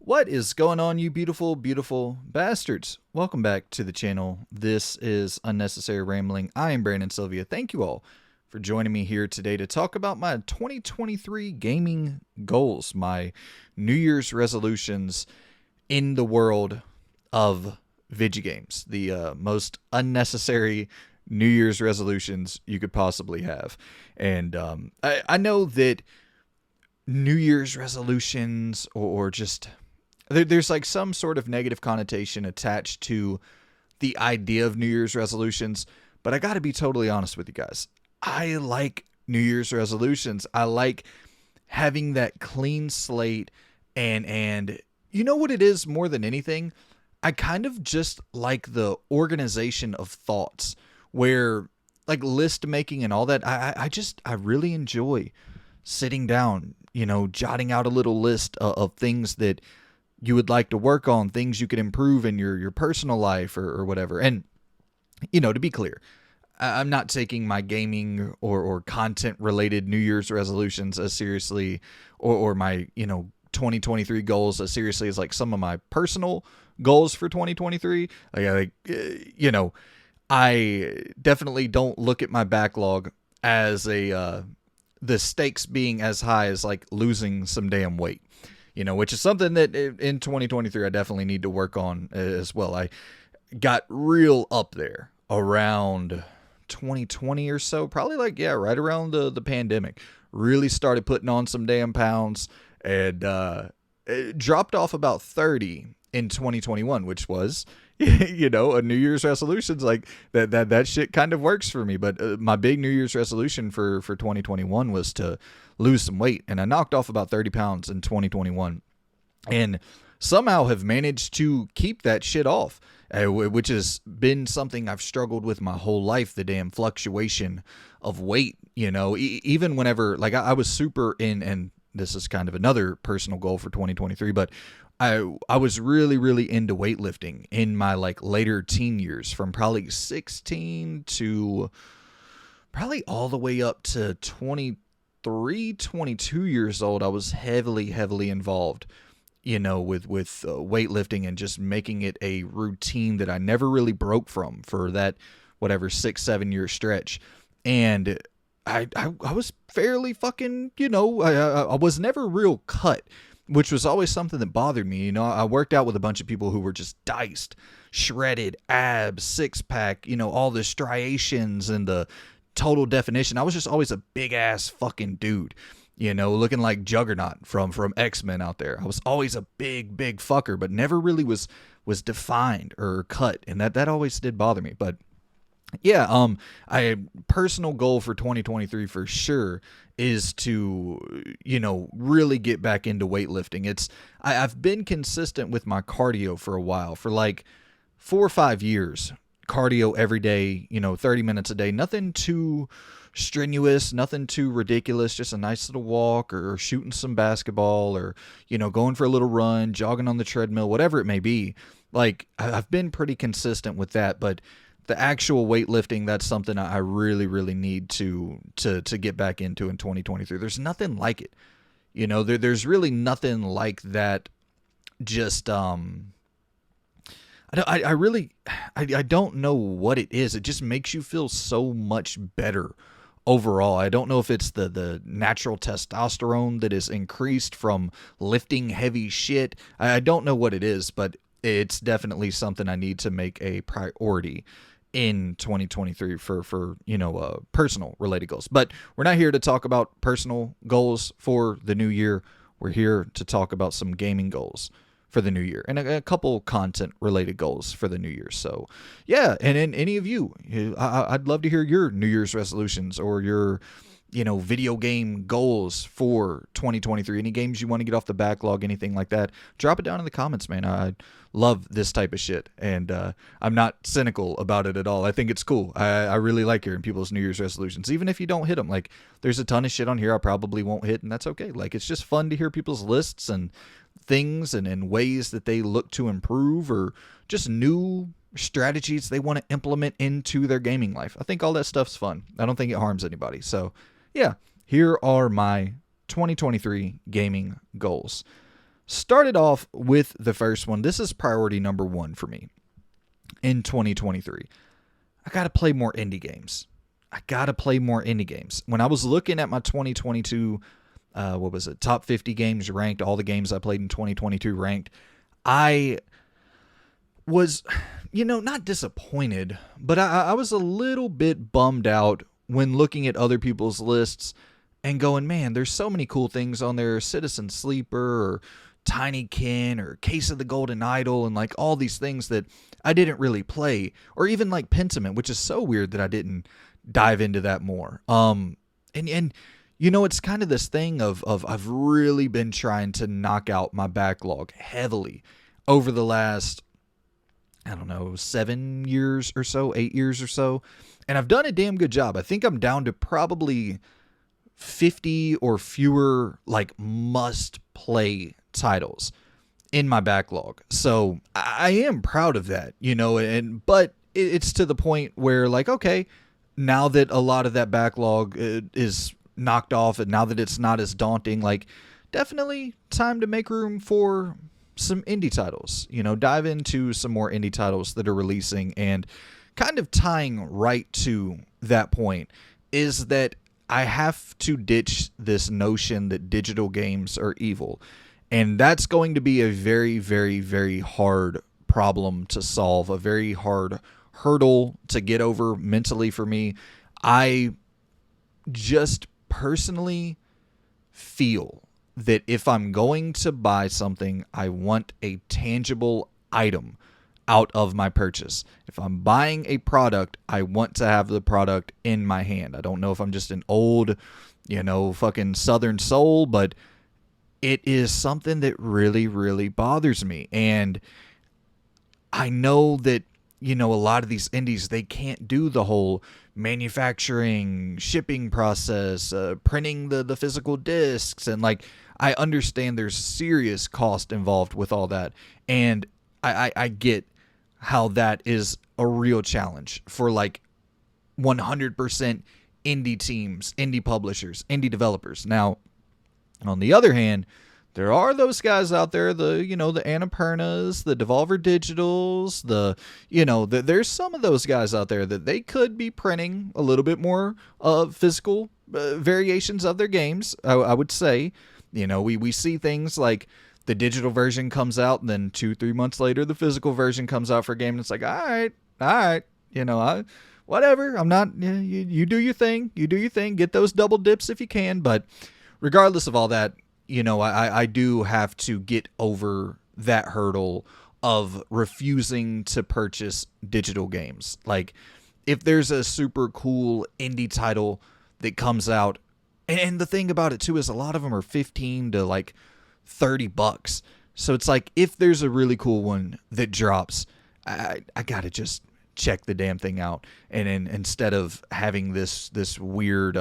What is going on, you beautiful, beautiful bastards? Welcome back to the channel. This is Unnecessary Rambling. I am Brandon Sylvia. Thank you all for joining me here today to talk about my 2023 gaming goals, my New Year's resolutions in the world of video games, the most unnecessary New Year's resolutions you could possibly have. And I know that New Year's resolutions or just there's like some sort of negative connotation attached to the idea of New Year's resolutions, but I got to be totally honest with you guys. I like New Year's resolutions. I like having that clean slate and you know what it is more than anything? I kind of just like the organization of thoughts where like list making and all that. I really enjoy sitting down, jotting out a little list of things that you would like to work on, things you could improve in your personal life or whatever. And, to be clear, I'm not taking my gaming or content related New Year's resolutions as seriously or my, 2023 goals as seriously as like some of my personal goals for 2023. I definitely don't look at my backlog as the stakes being as high as like losing some damn weight. Which is something that in 2023 I definitely need to work on as well. I got real up there around 2020 or so, probably right around the pandemic. Really started putting on some damn pounds and it dropped off about 30 in 2021, which was a New Year's resolution's like that shit kind of works for me. But my big New Year's resolution for 2021 was to lose some weight, and I knocked off about 30 pounds in 2021 and somehow have managed to keep that shit off, which has been something I've struggled with my whole life, the damn fluctuation of weight. Even whenever like I was super in, and this is kind of another personal goal for 2023, but I was really, really into weightlifting in my like later teen years, from probably 16 to probably all the way up to 23, 22 years old. I was heavily, heavily involved, with weightlifting and just making it a routine that I never really broke from for that, 6-7 year stretch. And I was fairly fucking, I was never real cut, which was always something that bothered me. I worked out with a bunch of people who were just diced, shredded, abs, six-pack, all the striations and the total definition. I was just always a big-ass fucking dude, looking like Juggernaut from X-Men out there. I was always a big, big fucker, but never really was defined or cut, and that always did bother me. But yeah, I personal goal for 2023 for sure is to, really get back into weightlifting. I've been consistent with my cardio for a while, for like 4 or 5 years, cardio every day, 30 minutes a day, nothing too strenuous, nothing too ridiculous, just a nice little walk or shooting some basketball or, going for a little run, jogging on the treadmill, whatever it may be. Like I've been pretty consistent with that, but the actual weightlifting, that's something I really, really need to get back into in 2023. There's nothing like it. There's really nothing like that. Just, I don't know what it is. It just makes you feel so much better overall. I don't know if it's the natural testosterone that is increased from lifting heavy shit. I don't know what it is, but it's definitely something I need to make a priority in 2023 for personal related goals. But we're not here to talk about personal goals for the new year. We're here to talk about some gaming goals for the new year and a couple content related goals for the new year. So yeah, and then any of you, I'd love to hear your New Year's resolutions or your video game goals for 2023. Any games you want to get off the backlog, anything like that, drop it down in the comments, man. I love this type of shit, and I'm not cynical about it at all. I think it's cool. I really like hearing people's New Year's resolutions, even if you don't hit them. Like, there's a ton of shit on here I probably won't hit, and that's okay. Like, it's just fun to hear people's lists and things and ways that they look to improve, or just new strategies they want to implement into their gaming life. I think all that stuff's fun. I don't think it harms anybody. So yeah, here are my 2023 gaming goals. started off with the first one. This is priority number one for me in 2023. I got to play more indie games. When I was looking at my 2022, top 50 games ranked, all the games I played in 2022 ranked, I was, not disappointed, but I was a little bit bummed out when looking at other people's lists and going, man, there's so many cool things on there. Citizen Sleeper or Tinykin or Case of the Golden Idol and like all these things that I didn't really play, or even like Pentiment, which is so weird that I didn't dive into that more. And it's kind of this thing of I've really been trying to knock out my backlog heavily over the last, 7 years or so, 8 years or so. And I've done a damn good job. I think I'm down to probably 50 or fewer like must play titles in my backlog. So I am proud of that, but it's to the point where like, okay, now that a lot of that backlog is knocked off and now that it's not as daunting, like definitely time to make room for some indie titles, dive into some more indie titles that are releasing. And kind of tying right to that point is that I have to ditch this notion that digital games are evil. And that's going to be a very, very, very hard problem to solve, a very hard hurdle to get over mentally for me. I just personally feel that if I'm going to buy something, I want a tangible item out of my purchase. If I'm buying a product, I want to have the product in my hand. I don't know if I'm just an old, fucking Southern soul, but it is something that really, really bothers me. And I know that, a lot of these indies, they can't do the whole manufacturing, shipping process, printing the physical discs. And like, I understand there's serious cost involved with all that. And I get how that is a real challenge for like 100% indie teams, indie publishers, indie developers. Now, on the other hand, there are those guys out there, the Annapurnas, the Devolver Digitals, there's some of those guys out there that they could be printing a little bit more physical variations of their games, I would say. We see things like the digital version comes out, and then 2-3 months later, the physical version comes out for a game, and it's like, all right, whatever. I'm not, you do your thing, get those double dips if you can. But regardless of all that, I do have to get over that hurdle of refusing to purchase digital games. Like, if there's a super cool indie title that comes out, and the thing about it too is a lot of them are 15 to like $30. So it's like, if there's a really cool one that drops, I gotta just check the damn thing out. And instead of having this weird,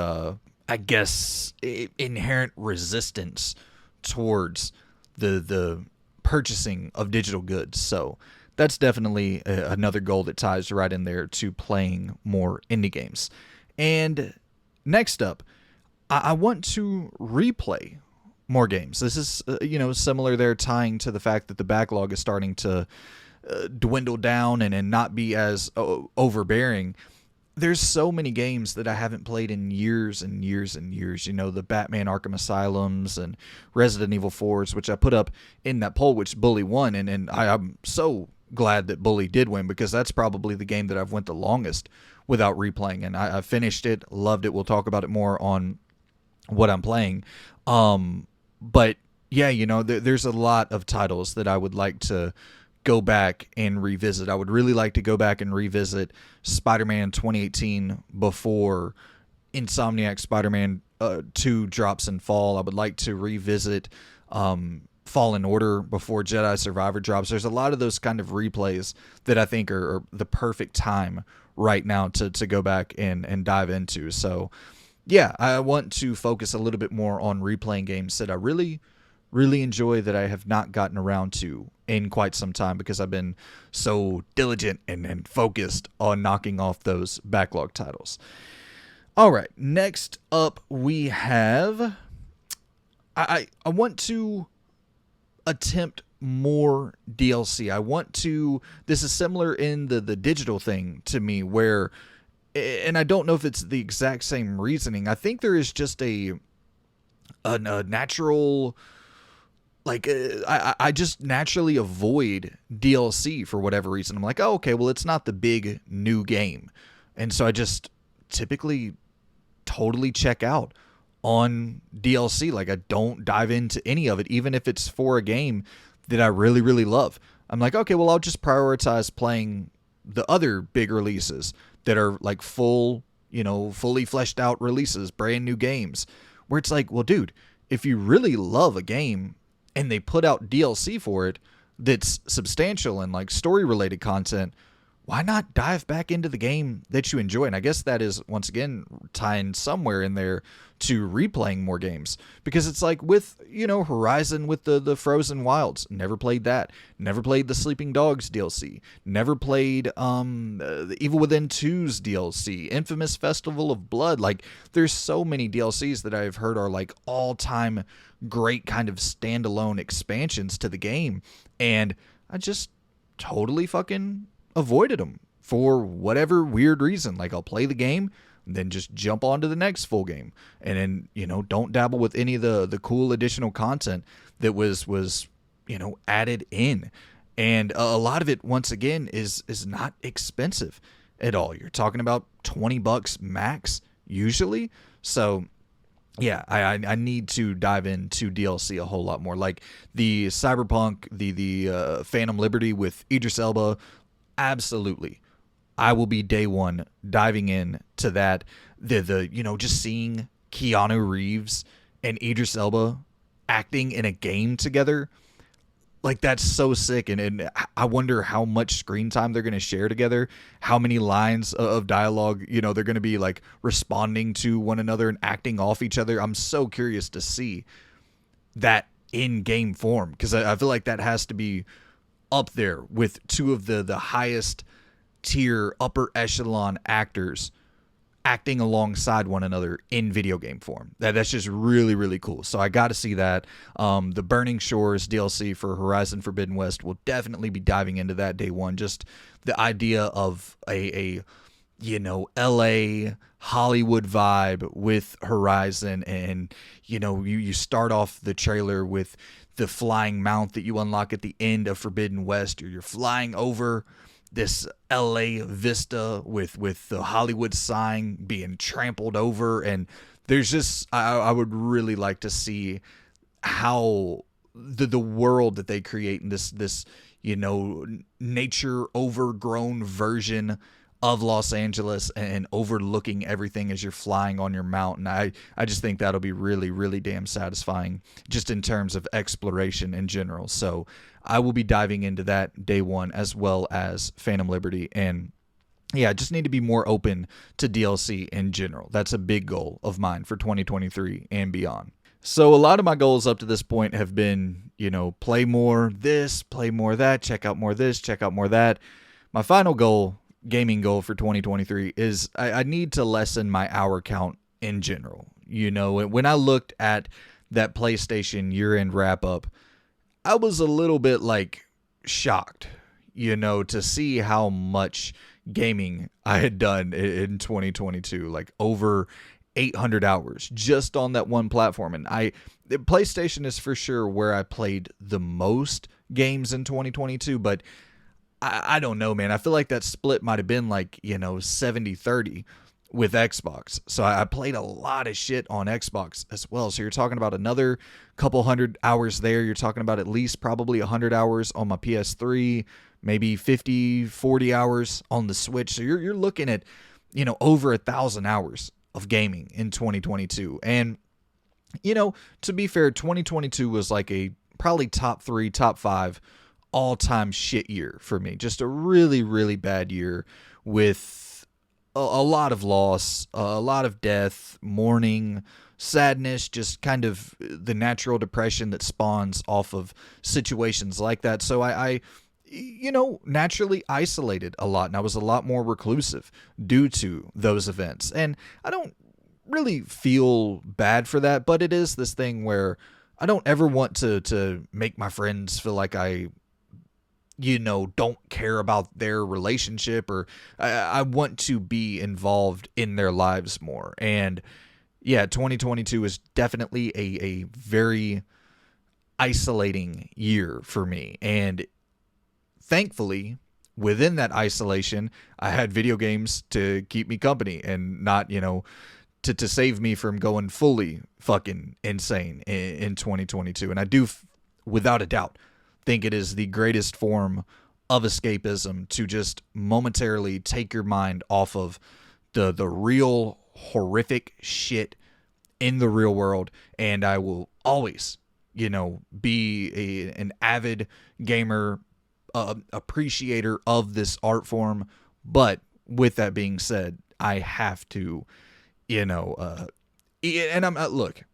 inherent resistance towards the purchasing of digital goods. So that's definitely another goal that ties right in there to playing more indie games. And next up, I want to replay more games. This is, similar there, tying to the fact that the backlog is starting to dwindle down and not be as overbearing. There's so many games that I haven't played in years and years and years. The Batman Arkham Asylums and Resident Evil 4s, which I put up in that poll, which Bully won. And I'm so glad that Bully did win, because that's probably the game that I've went the longest without replaying. And I finished it, loved it. We'll talk about it more on what I'm playing. But yeah, there's a lot of titles that I would like to go back and revisit. I would really like to go back and revisit Spider-Man 2018 before Insomniac Spider-Man 2 drops in fall. I would like to revisit Fallen Order before Jedi Survivor drops. There's a lot of those kind of replays that I think are the perfect time right now to go back and dive into. So yeah, I want to focus a little bit more on replaying games that I really, really enjoy that I have not gotten around to in quite some time, because I've been so diligent and focused on knocking off those backlog titles. All right, next up we have, I want to attempt more DLC. I want to. This is similar in the digital thing to me, where, and I don't know if it's the exact same reasoning. I think there is just a natural, like, I just naturally avoid DLC for whatever reason. I'm like, oh, okay, well, it's not the big new game, and so I just typically totally check out on DLC. Like, I don't dive into any of it, even if it's for a game that I really, really love. I'm like, okay, well, I'll just prioritize playing the other big releases that are like fully fleshed out releases, brand new games, where it's like, well, dude, if you really love a game and they put out DLC for it that's substantial and like story related content, why not dive back into the game that you enjoy? And I guess that is, once again, tying somewhere in there to replaying more games. Because it's like with, Horizon with the Frozen Wilds. Never played that. Never played the Sleeping Dogs DLC. Never played the Evil Within 2's DLC. Infamous Festival of Blood. Like, there's so many DLCs that I've heard are like all-time great kind of standalone expansions to the game. And I just totally fucking avoided them for whatever weird reason. Like, I'll play the game and then just jump on to the next full game, and then don't dabble with any of the cool additional content that was added in. And a lot of it, once again, is not expensive at all. You're talking about $20 max usually. So yeah, I need to dive into DLC a whole lot more. Like the Cyberpunk, the Phantom Liberty with Idris Elba. Absolutely, I will be day one diving in to that. Just seeing Keanu Reeves and Idris Elba acting in a game together, like, that's so sick. And I wonder how much screen time they're going to share together, how many lines of dialogue, they're going to be like responding to one another and acting off each other. I'm so curious to see that in game form, because I feel like that has to be up there with two of the highest tier upper echelon actors acting alongside one another in video game form. That's just really, really cool. So I got to see that. The Burning Shores DLC for Horizon Forbidden West will definitely be diving into that day one. Just the idea of a LA Hollywood vibe with Horizon, and you start off the trailer with the flying mount that you unlock at the end of Forbidden West. You're flying over this LA vista with the Hollywood sign being trampled over, and there's just I would really like to see how the world that they create in this nature overgrown version of Los Angeles and overlooking everything as you're flying on your mountain. I just think that'll be really, really damn satisfying just in terms of exploration in general. So I will be diving into that day one, as well as Phantom Liberty. And yeah, I just need to be more open to DLC in general. That's a big goal of mine for 2023 and beyond. So a lot of my goals up to this point have been, play more this, play more that, check out more this, check out more that. My final goal, gaming goal for 2023, is I need to lessen my hour count in general. When I looked at that PlayStation year-end wrap-up, I was a little bit shocked, to see how much gaming I had done in 2022, like over 800 hours just on that one platform. And PlayStation is for sure where I played the most games in 2022, but I don't know, man. I feel like that split might have been 70-30 with Xbox. So I played a lot of shit on Xbox as well. So you're talking about another couple hundred hours there. You're talking about at least probably 100 hours on my PS3, maybe 40 hours on the Switch. So you're looking at, over 1,000 hours of gaming in 2022. And, to be fair, 2022 was like a probably top 3, top 5 all-time shit year for me. Just a really, really bad year with a lot of loss, a lot of death, mourning, sadness, just kind of the natural depression that spawns off of situations like that. So I naturally isolated a lot, and I was a lot more reclusive due to those events. And I don't really feel bad for that, but it is this thing where I don't ever want to make my friends feel like I, don't care about their relationship, or I want to be involved in their lives more. And yeah, 2022 is definitely a very isolating year for me. And thankfully, within that isolation, I had video games to keep me company and not, to save me from going fully fucking insane in 2022. And I do, without a doubt, think it is the greatest form of escapism to just momentarily take your mind off of the real horrific shit in the real world. And I will always, be an avid gamer, appreciator of this art form. But with that being said, I have to, and look,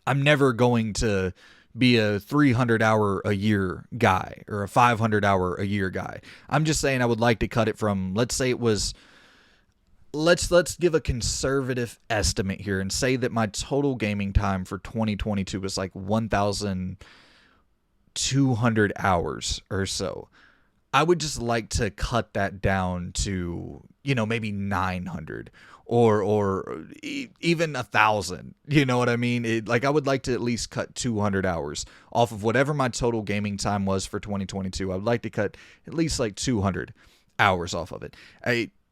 I'm never going to be a 300 hour a year guy or a 500 hour a year guy. I'm just saying I would like to cut it from, let's say it was, let's give a conservative estimate here and say that my total gaming time for 2022 was like 1,200 hours or so. I would just like to cut that down to, maybe 900 or even 1,000. You know what I mean? I would like to at least cut 200 hours off of whatever my total gaming time was for 2022. I would like to cut at least like 200 hours off of it.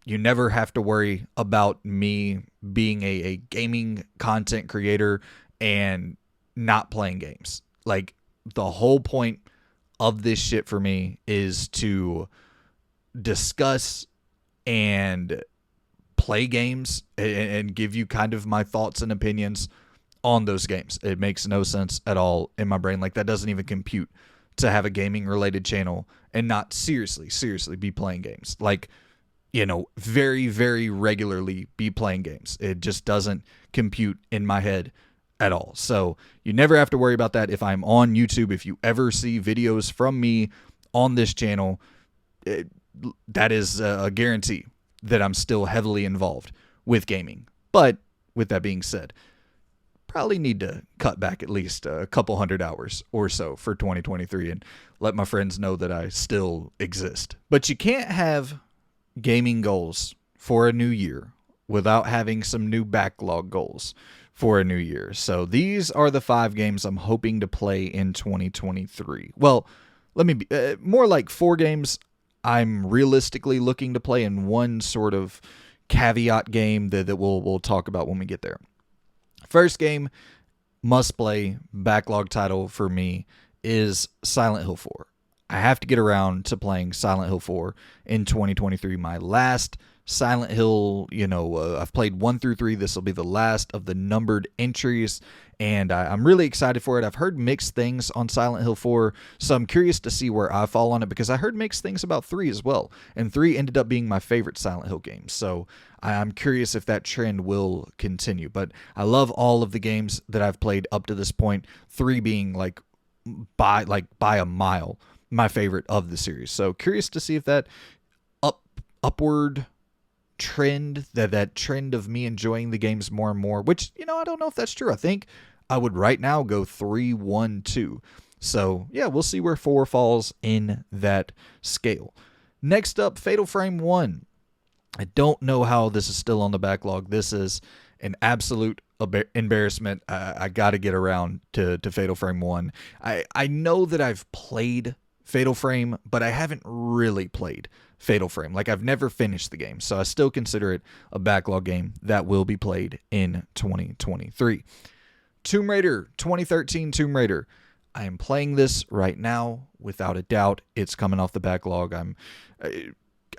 You never have to worry about me being a gaming content creator and not playing games. Like, the whole point of this shit for me is to discuss and play games and give you kind of my thoughts and opinions on those games. It makes no sense at all in my brain. Like, that doesn't even compute to have a gaming related channel and not seriously be playing games. Like, very, very regularly be playing games. It just doesn't compute in my head at all. So you never have to worry about that. If I'm on YouTube, if you ever see videos from me on this channel, that is a guarantee that I'm still heavily involved with gaming. But with that being said, probably need to cut back at least a couple hundred hours or so for 2023 and let my friends know that I still exist. But you can't have gaming goals for a new year without having some new backlog goals for a new year. So these are the 5 games I'm hoping to play in 2023. Well, let me be more like 4 games I'm realistically looking to play, and one sort of caveat game that we'll talk about when we get there. First game, must play backlog title for me, is Silent Hill 4. I have to get around to playing Silent Hill 4 in 2023. My last Silent Hill, I've played 1 through 3. This will be the last of the numbered entries, and I'm really excited for it. I've heard mixed things on Silent Hill 4, so I'm curious to see where I fall on it, because I heard mixed things about 3 as well, and 3 ended up being my favorite Silent Hill game, so I'm curious if that trend will continue. But I love all of the games that I've played up to this point, 3 being by a mile my favorite of the series. So curious to see if that upward trend, that trend of me enjoying the games more and more, which, I don't know if that's true. I think I would right now go 3-1-2. So yeah, we'll see where 4 falls in that scale. Next up, Fatal Frame 1. I don't know how this is still on the backlog. This is an absolute embarrassment. I got to get around to Fatal Frame 1. I know that I've played Fatal Frame, but I haven't really played Fatal Frame. Like, I've never finished the game, so I still consider it a backlog game that will be played in 2023. Tomb Raider, 2013 Tomb Raider. I am playing this right now, without a doubt. It's coming off the backlog. I'm, I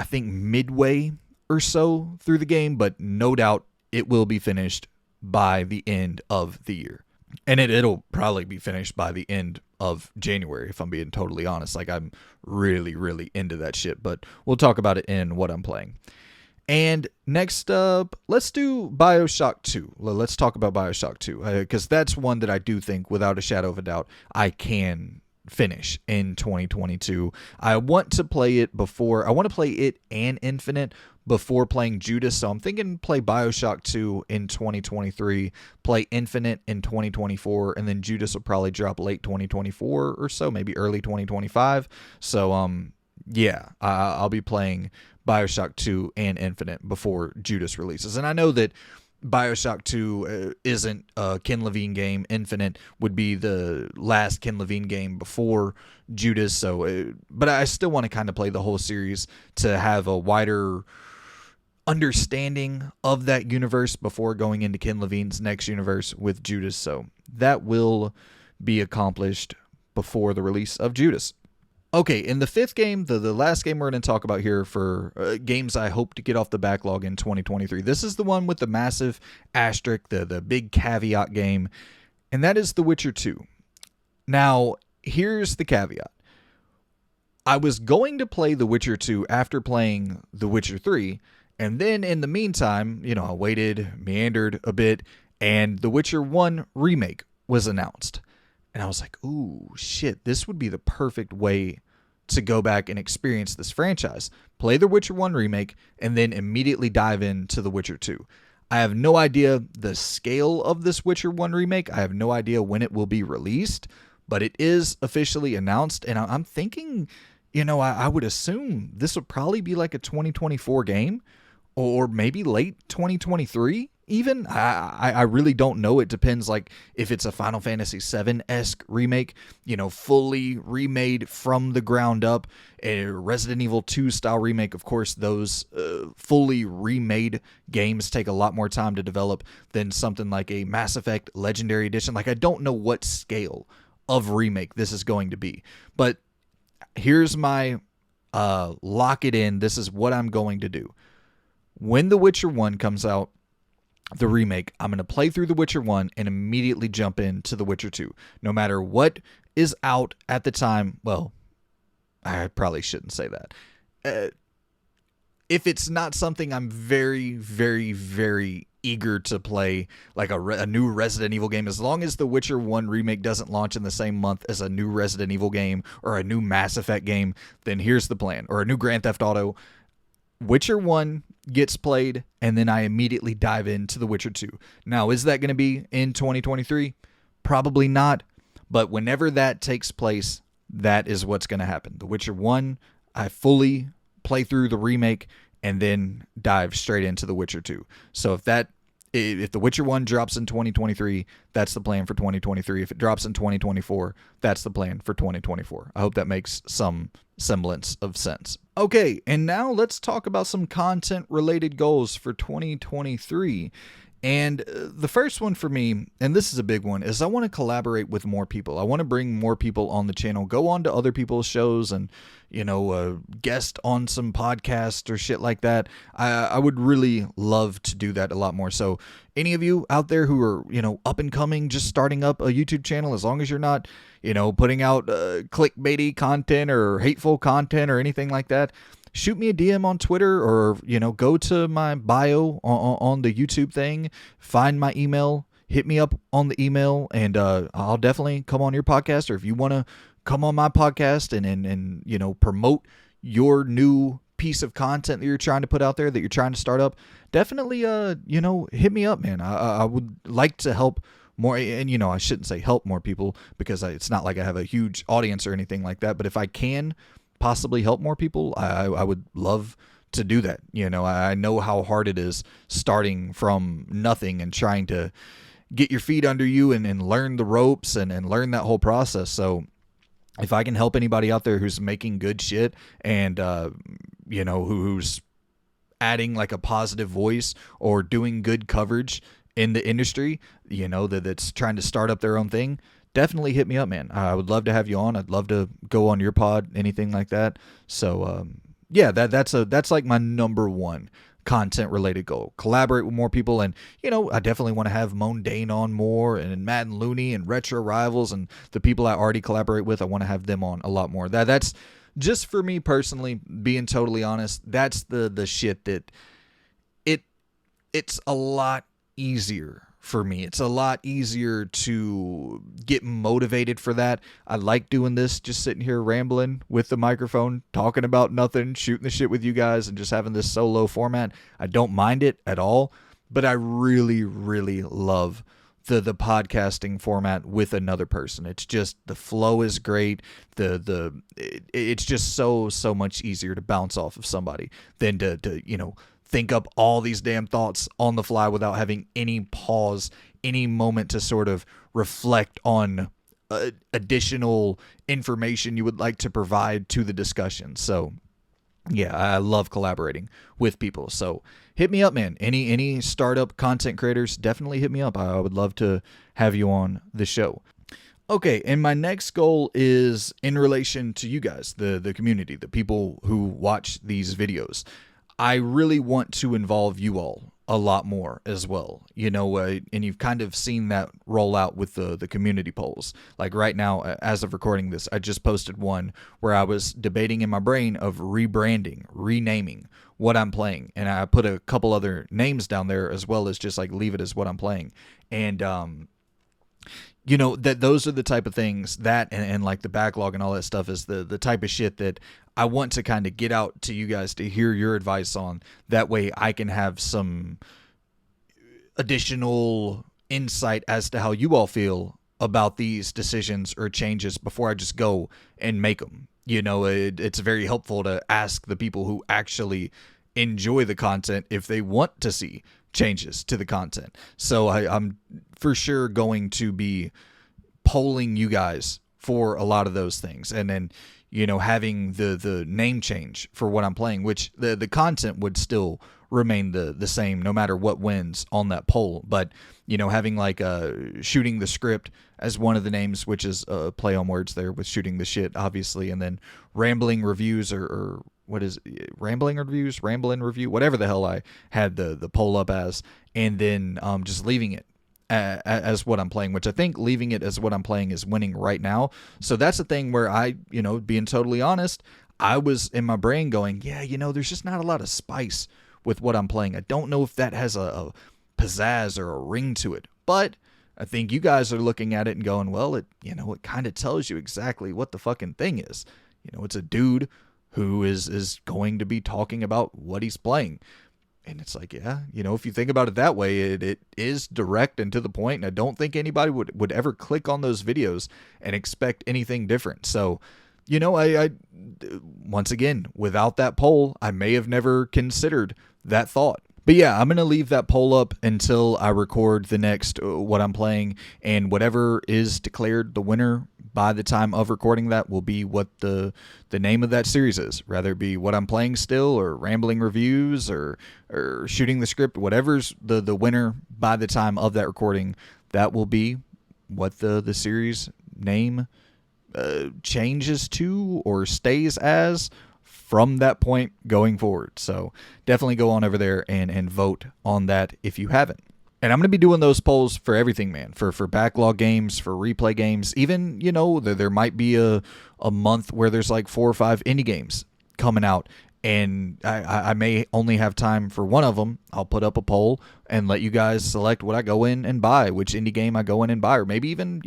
think, midway or so through the game, but no doubt it will be finished by the end of the year. And it'll probably be finished by the end of January, if I'm being totally honest. Like, I'm really, really into that shit, but we'll talk about it in what I'm playing. And next up, let's do BioShock 2. Let's talk about BioShock 2, because that's one that I do think, without a shadow of a doubt, I can finish in 2022. I want to play it and Infinite before playing Judas. So I'm thinking play BioShock 2 in 2023, play Infinite in 2024, and then Judas will probably drop late 2024 or so, maybe early 2025. So yeah, I'll be playing BioShock 2 and Infinite before Judas releases. And I know that BioShock 2 isn't a Ken Levine game. Infinite would be the last Ken Levine game before Judas. So, but I still want to kind of play the whole series to have a wider understanding of that universe before going into Ken Levine's next universe with Judas. So that will be accomplished before the release of Judas. Okay, in the fifth game, the last game we're going to talk about here for games I hope to get off the backlog in 2023. This is the one with the massive asterisk, the big caveat game, and that is The Witcher 2. Now, here's the caveat. I was going to play The Witcher 2 after playing The Witcher 3, and then in the meantime, I waited, meandered a bit, and The Witcher 1 remake was announced. And I was like, ooh, shit, this would be the perfect way to go back and experience this franchise. Play The Witcher 1 remake, and then immediately dive into The Witcher 2. I have no idea the scale of this Witcher 1 remake. I have no idea when it will be released, but it is officially announced. And I'm thinking, I would assume this would probably be like a 2024 game, or maybe late 2023 even. I really don't know. It depends, like, if it's a Final Fantasy VII-esque remake, fully remade from the ground up. A Resident Evil 2 style remake, of course, those fully remade games take a lot more time to develop than something like a Mass Effect Legendary Edition. Like, I don't know what scale of remake this is going to be, but here's my lock it in. This is what I'm going to do. When The Witcher 1 comes out, the remake, I'm going to play through The Witcher 1 and immediately jump into The Witcher 2. No matter what is out at the time. Well, I probably shouldn't say that. If it's not something I'm very, very, very eager to play, like a new Resident Evil game, as long as The Witcher 1 remake doesn't launch in the same month as a new Resident Evil game or a new Mass Effect game, then here's the plan. Or a new Grand Theft Auto. Witcher 1 gets played, and then I immediately dive into The Witcher 2. Now, is that going to be in 2023? Probably not, but whenever that takes place, that is what's going to happen. The Witcher 1, I fully play through the remake, and then dive straight into The Witcher 2. So if The Witcher 1 drops in 2023, that's the plan for 2023. If it drops in 2024, that's the plan for 2024. I hope that makes some semblance of sense. Okay, and now let's talk about some content-related goals for 2023. And the first one for me, and this is a big one, is I want to collaborate with more people. I want to bring more people on the channel, go on to other people's shows and, guest on some podcasts or shit like that. I would really love to do that a lot more. So any of you out there who are, up and coming, just starting up a YouTube channel, as long as you're not, putting out clickbaity content or hateful content or anything like that, shoot me a DM on Twitter or, go to my bio on the YouTube thing, find my email, hit me up on the email, and I'll definitely come on your podcast. Or if you want to come on my podcast and promote your new piece of content that you're trying to put out there, that you're trying to start up, definitely, hit me up, man. I would like to help more, and, I shouldn't say help more people because it's not like I have a huge audience or anything like that, but if I can possibly help more people, I would love to do that. I know how hard it is starting from nothing and trying to get your feet under you and learn the ropes and learn that whole process. So if I can help anybody out there who's making good shit and, who's adding like a positive voice or doing good coverage in the industry, that's trying to start up their own thing, definitely hit me up, man. I would love to have you on. I'd love to go on your pod, anything like that. So, yeah, that's like my number one content related goal. Collaborate with more people, and I definitely want to have Mondane on more, and Matt and Looney and Retro Rivals and the people I already collaborate with. I want to have them on a lot more. That's just for me personally, being totally honest. That's the shit that it's a lot easier for me. It's a lot easier to get motivated for that. I like doing this, just sitting here rambling with the microphone, talking about nothing, shooting the shit with you guys, and just having this solo format. I don't mind it at all, but I really, really love the podcasting format with another person. It's just, the flow is great. It's just so much easier to bounce off of somebody than to think up all these damn thoughts on the fly without having any pause, any moment to sort of reflect on additional information you would like to provide to the discussion. So yeah, I love collaborating with people. So hit me up, man. Any startup content creators, definitely hit me up. I would love to have you on the show. Okay, and my next goal is in relation to you guys, the community, the people who watch these videos. I really want to involve you all a lot more as well, and you've kind of seen that roll out with the community polls. Like right now, as of recording this, I just posted one where I was debating in my brain of rebranding, renaming what I'm playing, and I put a couple other names down there as well as just like leave it as what I'm playing. And that those are the type of things that and like the backlog and all that stuff is the type of shit that I want to kind of get out to you guys to hear your advice on. That way I can have some additional insight as to how you all feel about these decisions or changes before I just go and make them. It's very helpful to ask the people who actually enjoy the content if they want to see changes to the content. So I'm for sure going to be polling you guys for a lot of those things, and then having the name change for what I'm playing, which the content would still remain the same no matter what wins on that poll, but having like shooting the script as one of the names, which is a play on words there with shooting the shit, obviously, and then rambling reviews or what is it? Rambling review, whatever the hell I had the poll up as, and then just leaving it as what I'm playing, which I think leaving it as what I'm playing is winning right now. So that's the thing where I, being totally honest, I was in my brain going, yeah, there's just not a lot of spice with what I'm playing. I don't know if that has a pizzazz or a ring to it, but I think you guys are looking at it and going, well, it kind of tells you exactly what the fucking thing is. It's a dude who is going to be talking about what he's playing. And it's like, yeah, if you think about it that way, it is direct and to the point. And I don't think anybody would ever click on those videos and expect anything different. So, I once again, without that poll, I may have never considered that thought. But yeah, I'm going to leave that poll up until I record the next what I'm playing, and whatever is declared the winner by the time of recording that will be what the name of that series is. Rather it be what I'm playing still, or rambling reviews, or shooting the script, whatever's the winner by the time of that recording, that will be what the series name changes to or stays as from that point going forward. So definitely go on over there and vote on that if you haven't. And I'm going to be doing those polls for everything, man. For backlog games, for replay games. Even, there might be a month where there's like 4 or 5 indie games coming out, and I may only have time for one of them. I'll put up a poll and let you guys select what I go in and buy, which indie game I go in and buy, or maybe even,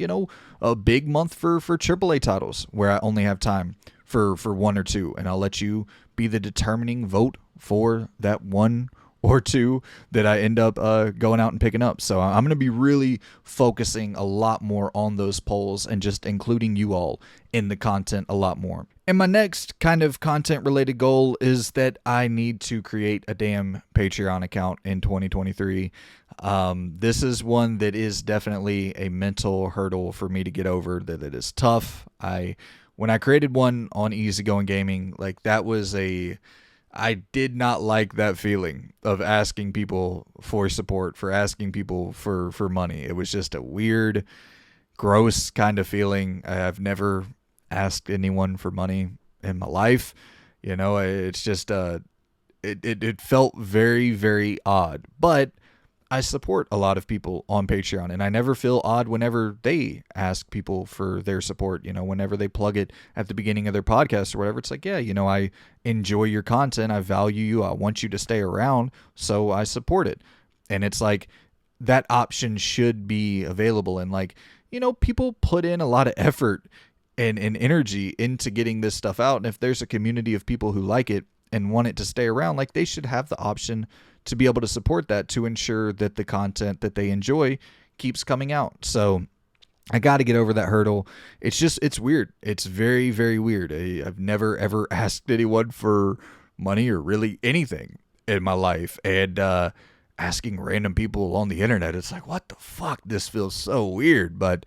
a big month for AAA titles where I only have time for 1 or 2, and I'll let you be the determining vote for that 1 or 2 that I end up going out and picking up. So I'm going to be really focusing a lot more on those polls and just including you all in the content a lot more. And my next kind of content related goal is that I need to create a damn Patreon account in 2023. This is one that is definitely a mental hurdle for me to get over, that it is tough. When I created one on Easygoing Gaming, like that was I did not like that feeling of asking people for support, for asking people for money. It was just a weird, gross kind of feeling. I've never asked anyone for money in my life. It's just, it felt very, very odd. But I support a lot of people on Patreon, and I never feel odd whenever they ask people for their support. Whenever they plug it at the beginning of their podcast or whatever, it's like, yeah, I enjoy your content. I value you. I want you to stay around, so I support it. And it's like, that option should be available. And like, people put in a lot of effort and energy into getting this stuff out. And if there's a community of people who like it and want it to stay around, like, they should have the option to be able to support that, to ensure that the content that they enjoy keeps coming out. So I got to get over that hurdle. It's weird. It's very, very weird. I've never, ever asked anyone for money or really anything in my life. And asking random people on the internet, it's like, what the fuck? This feels so weird. But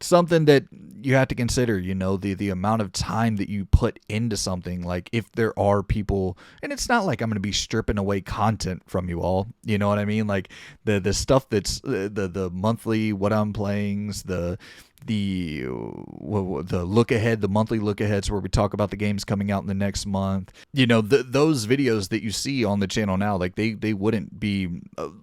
something that you have to consider, the amount of time that you put into something. Like, if there are people, and it's not like I'm going to be stripping away content from you all, you know what I mean? Like the stuff that's the monthly, what I'm playings, the look ahead, the monthly look aheads where we talk about the games coming out in the next month. Those videos that you see on the channel now, like they wouldn't be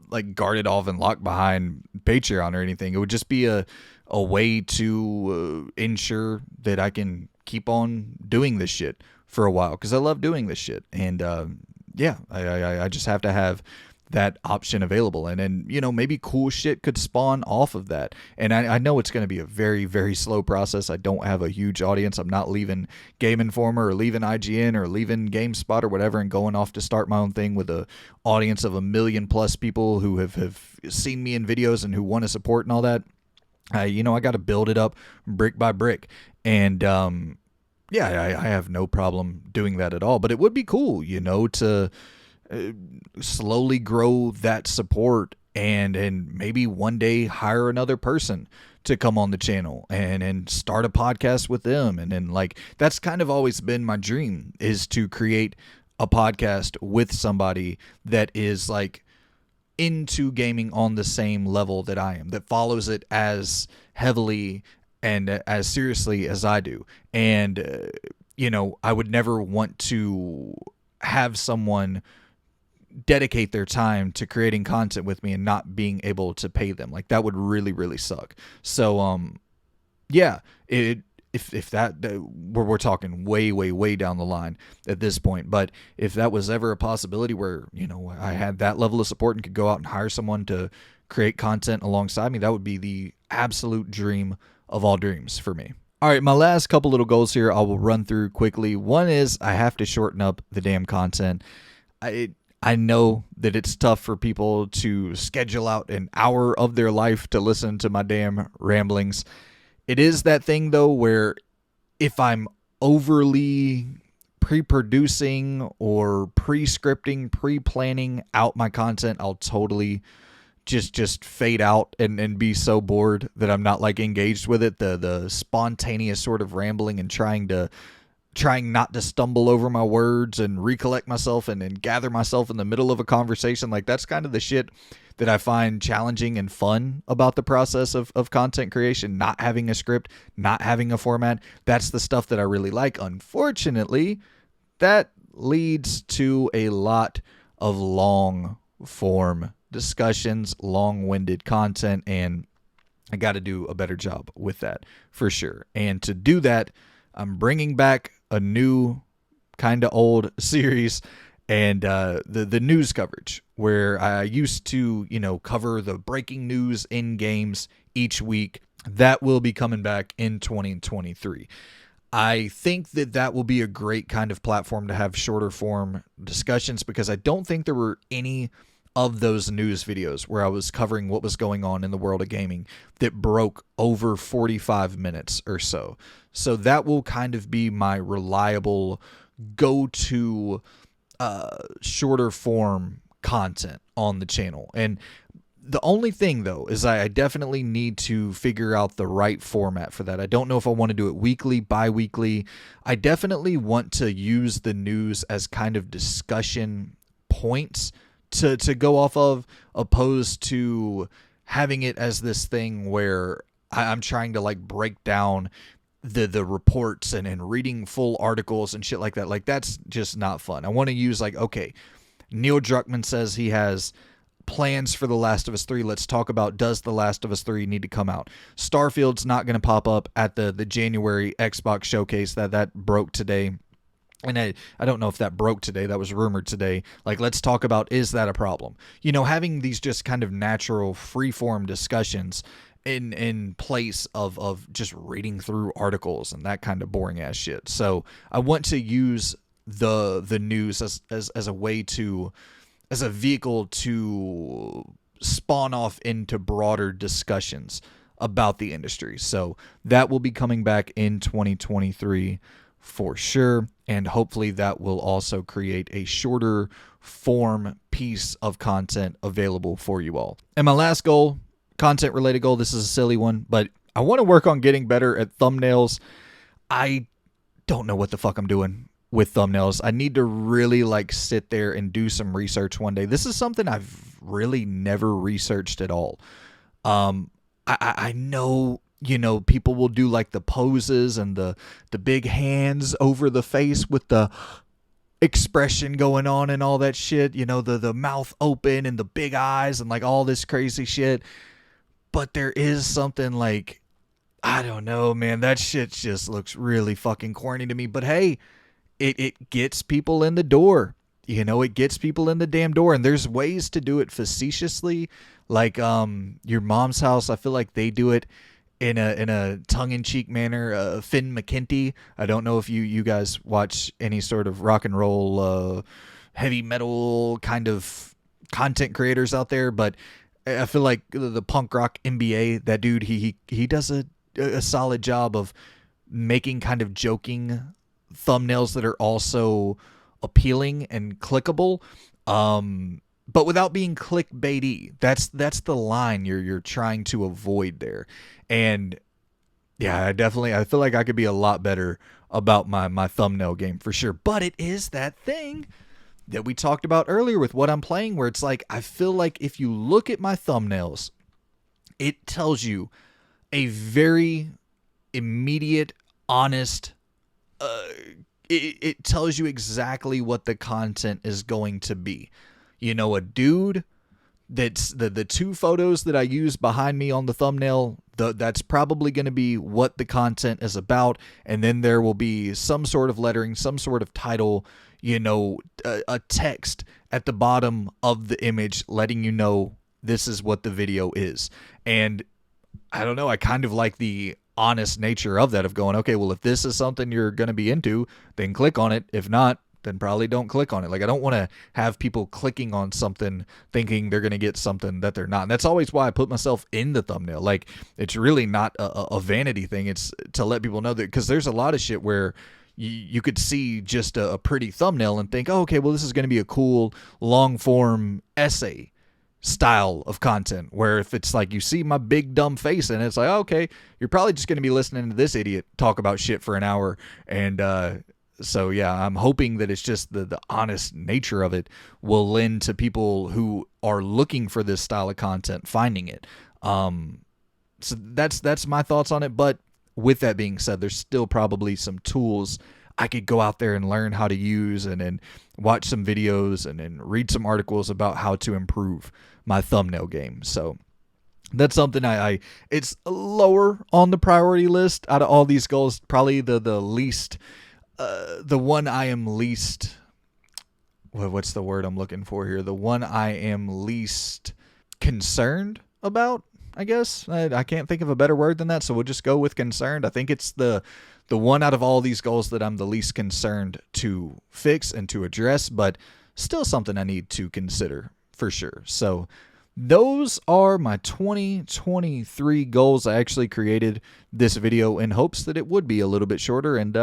like guarded off and locked behind Patreon or anything. It would just be a way to ensure that I can keep on doing this shit for a while, because I love doing this shit. And I just have to have that option available. And then, maybe cool shit could spawn off of that. And I know it's going to be a very, very slow process. I don't have a huge audience. I'm not leaving Game Informer or leaving IGN or leaving GameSpot or whatever and going off to start my own thing with a audience of 1 million plus people who have seen me in videos and who want to support and all that. I got to build it up brick by brick. And I have no problem doing that at all. But it would be cool, to slowly grow that support and maybe one day hire another person to come on the channel and start a podcast with them. And then, like, that's kind of always been my dream, is to create a podcast with somebody that is like into gaming on the same level that I am, that follows it as heavily and as seriously as I do. And I would never want to have someone dedicate their time to creating content with me and not being able to pay them. Like, that would really, really suck. So if that, we're talking way, way, way down the line at this point. But if that was ever a possibility where, I had that level of support and could go out and hire someone to create content alongside me, that would be the absolute dream of all dreams for me. All right, my last couple little goals here I will run through quickly. One is I have to shorten up the damn content. I know that it's tough for people to schedule out an hour of their life to listen to my damn ramblings. It is that thing, though, where if I'm overly pre-producing or pre-scripting, pre-planning out my content, I'll totally just fade out and be so bored that I'm not like engaged with it. The spontaneous sort of rambling and trying not to stumble over my words and recollect myself and gather myself in the middle of a conversation. Like, that's kind of the shit that I find challenging and fun about the process of content creation. Not having a script, not having a format. That's the stuff that I really like. Unfortunately, that leads to a lot of long form discussions, long-winded content, and I got to do a better job with that for sure. And to do that, I'm bringing back a new kind of old series, and the news coverage, where I used to, cover the breaking news in games each week. That will be coming back in 2023. I think that will be a great kind of platform to have shorter form discussions, because I don't think there were any of those news videos where I was covering what was going on in the world of gaming that broke over 45 minutes or so. So that will kind of be my reliable go-to shorter form content on the channel. And the only thing, though, is I definitely need to figure out the right format for that. I don't know if I want to do it weekly, bi-weekly. I definitely want to use the news as kind of discussion points to go off of, opposed to having it as this thing where I'm trying to like break down the reports and reading full articles and shit like that. Like, that's just not fun. I want to use like, okay, Neil Druckmann says he has plans for The Last of Us 3. Let's talk about, does The Last of Us 3 need to come out? Starfield's not going to pop up at the January Xbox showcase that broke today. And I don't know if that broke today. That was rumored today. Like, let's talk about, is that a problem? Having these just kind of natural free-form discussions in place of just reading through articles and that kind of boring ass shit. So I want to use the news as a way to, as a vehicle to spawn off into broader discussions about the industry. So that will be coming back in 2023 for sure. And hopefully that will also create a shorter form piece of content available for you all. And my last goal, content related goal, this is a silly one, but I want to work on getting better at thumbnails. I don't know what the fuck I'm doing with thumbnails. I need to really sit there and do some research one day. This is something I've really never researched at all. I know, people will do the poses and the big hands over the face with the expression going on and all that shit, the mouth open and the big eyes and all this crazy shit. But there is something I don't know, man, that shit just looks really fucking corny to me. But hey, it gets people in the door. It gets people in the damn door, and there's ways to do it facetiously. Your Mom's House, I feel like they do it in a tongue-in-cheek manner. Finn McKenty, I don't know if you guys watch any sort of rock and roll, heavy metal kind of content creators out there, but I feel like the punk rock MBA, that dude, he does a solid job of making kind of joking thumbnails that are also appealing and clickable, but without being clickbaity. That's the line you're trying to avoid there. And yeah, I feel like I could be a lot better about my thumbnail game for sure. But it is that thing that we talked about earlier with what I'm playing, where it's I feel like if you look at my thumbnails, it tells you a very immediate, honest, it tells you exactly what the content is going to be. A dude that's the two photos that I use behind me on the thumbnail, that's probably going to be what the content is about. And then there will be some sort of lettering, some sort of title, a text at the bottom of the image letting you know this is what the video is. And I don't know, I kind of like the honest nature of that, of going, okay, well, if this is something you're going to be into, then click on it. If not, then probably don't click on it. I don't want to have people clicking on something thinking they're going to get something that they're not. And that's always why I put myself in the thumbnail. It's really not a vanity thing. It's to let people know that, because there's a lot of shit where you could see just a pretty thumbnail and think, oh, okay, well, this is going to be a cool long form essay style of content, where if it's you see my big dumb face and it's okay, you're probably just going to be listening to this idiot talk about shit for an hour. And so yeah, I'm hoping that it's just the honest nature of it will lend to people who are looking for this style of content finding it. So that's my thoughts on it. But with that being said, there's still probably some tools I could go out there and learn how to use, and then watch some videos and then read some articles about how to improve my thumbnail game. So that's something it's lower on the priority list out of all these goals. Probably the least, the one I am least, what's the word I'm looking for here? The one I am least concerned about, I guess. I can't think of a better word than that, so we'll just go with concerned. I think it's the one out of all these goals that I'm the least concerned to fix and to address, but still something I need to consider for sure. So those are my 2023 goals. I actually created this video in hopes that it would be a little bit shorter, and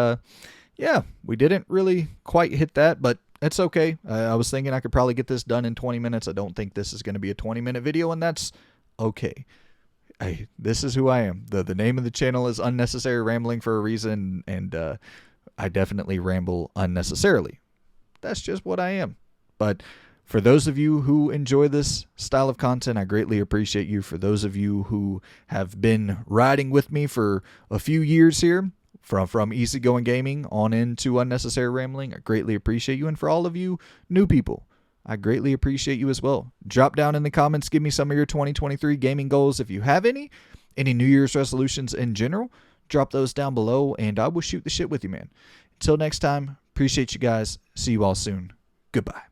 yeah, we didn't really quite hit that, but it's okay. I was thinking I could probably get this done in 20 minutes. I don't think this is going to be a 20-minute video, and that's okay. This is who I am. The name of the channel is Unnecessary Rambling for a reason, and I definitely ramble unnecessarily. That's just what I am. But for those of you who enjoy this style of content, I greatly appreciate you. For those of you who have been riding with me for a few years here, from Easygoing Gaming on into Unnecessary Rambling, I greatly appreciate you. And for all of you new people, I greatly appreciate you as well. Drop down in the comments, give me some of your 2023 gaming goals if you have any New Year's resolutions in general. Drop those down below, and I will shoot the shit with you, man. Until next time, Appreciate you guys. See you all soon. Goodbye.